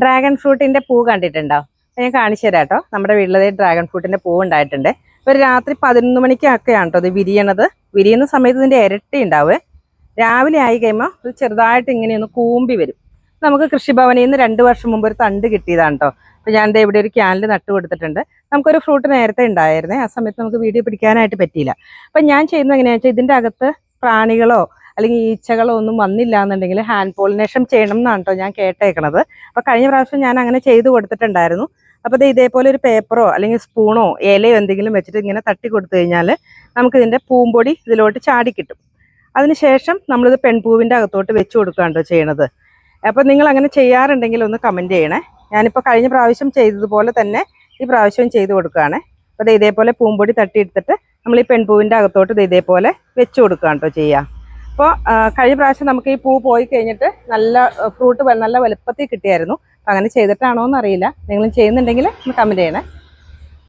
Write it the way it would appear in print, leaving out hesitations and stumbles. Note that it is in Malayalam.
ഡ്രാഗൺ ഫ്രൂട്ടിന്റെ പൂ കണ്ടിട്ടുണ്ടോ? ഞാൻ കാണിച്ചു തരാം കേട്ടോ. നമ്മുടെ വീട്ടിലെ ഡ്രാഗൺ ഫ്രൂട്ടിന്റെ പൂ ഉണ്ടായിട്ടുണ്ട്. ഒരു രാത്രി 11 മണിക്കൊക്കെയാണ് കേട്ടോ ഇത് വിരിയണത്. വിരിയുന്ന സമയത്ത് ഇതിന്റെ ഇരട്ടി ഉണ്ടാവേ. രാവിലെ ആയി കഴിയുമ്പോൾ ഇത് ചെറുതായിട്ട് ഇങ്ങനെയൊന്ന് കൂമ്പി വരും. നമുക്ക് കൃഷിഭവനിൽ നിന്ന് 2 വർഷം മുമ്പ് ഒരു തണ്ട് കിട്ടിയതാണ് കേട്ടോ. അപ്പോൾ ഞാൻ ഇവിടെ ഒരു ക്യാനിൽ നട്ടു കൊടുത്തിട്ടുണ്ട്. നമുക്കൊരു ഫ്രൂട്ട് നേരത്തെ ഉണ്ടായിരുന്നേ. ആ സമയത്ത് നമുക്ക് വീഡിയോ പിടിക്കാനായിട്ട് പറ്റിയില്ല. അപ്പം ഞാൻ ചെയ്യുന്നത് എങ്ങനെയാണെന്ന് വെച്ചാൽ ഇതിൻ്റെ അകത്ത് പ്രാണികളോ അല്ലെങ്കിൽ ഈച്ചകളോ ഒന്നും വന്നില്ല എന്നുണ്ടെങ്കിൽ ഹാൻഡ് പോളിനേഷൻ ചെയ്യണം എന്നാണ് കേട്ടോ ഞാൻ കേട്ടേക്കണത്. അപ്പോൾ കഴിഞ്ഞ പ്രാവശ്യം ഞാൻ അങ്ങനെ ചെയ്ത് കൊടുത്തിട്ടുണ്ടായിരുന്നു. അപ്പോൾ ഇത് ഇതേപോലെ ഒരു പേപ്പറോ അല്ലെങ്കിൽ സ്പൂണോ ഇലയോ എന്തെങ്കിലും വെച്ചിട്ട് ഇങ്ങനെ തട്ടി കൊടുത്തു കഴിഞ്ഞാൽ നമുക്കിതിൻ്റെ പൂമ്പൊടി ഇതിലോട്ട് ചാടി കിട്ടും. അതിനുശേഷം നമ്മളിത് പെൺപൂവിൻ്റെ അകത്തോട്ട് വെച്ച് കൊടുക്കുകയാണ് കേട്ടോ ചെയ്യണത്. അപ്പോൾ നിങ്ങൾ അങ്ങനെ ചെയ്യാറുണ്ടെങ്കിൽ ഒന്ന് കമൻറ്റ് ചെയ്യണേ. ഞാനിപ്പോൾ കഴിഞ്ഞ പ്രാവശ്യം ചെയ്തതുപോലെ തന്നെ ഈ പ്രാവശ്യവും ചെയ്ത് കൊടുക്കുകയാണ്. അപ്പോൾ ഇതേപോലെ പൂമ്പൊടി തട്ടിയെടുത്തിട്ട് നമ്മൾ ഈ പെൺപൂവിൻ്റെ അകത്തോട്ട് ഇതേപോലെ വെച്ച് കൊടുക്കുകയാണ് കേട്ടോ ചെയ്യുക. അപ്പോൾ കഴിഞ്ഞ പ്രാവശ്യം നമുക്ക് ഈ പൂ പോയി കഴിഞ്ഞിട്ട് നല്ല ഫ്രൂട്ട് നല്ല വലുപ്പത്തിൽ കിട്ടിയായിരുന്നു. അങ്ങനെ ചെയ്തിട്ടാണോ എന്നറിയില്ല. നിങ്ങളും ചെയ്യുന്നുണ്ടെങ്കിൽ ഒന്ന് കമൻറ്റ് ചെയ്യണേ.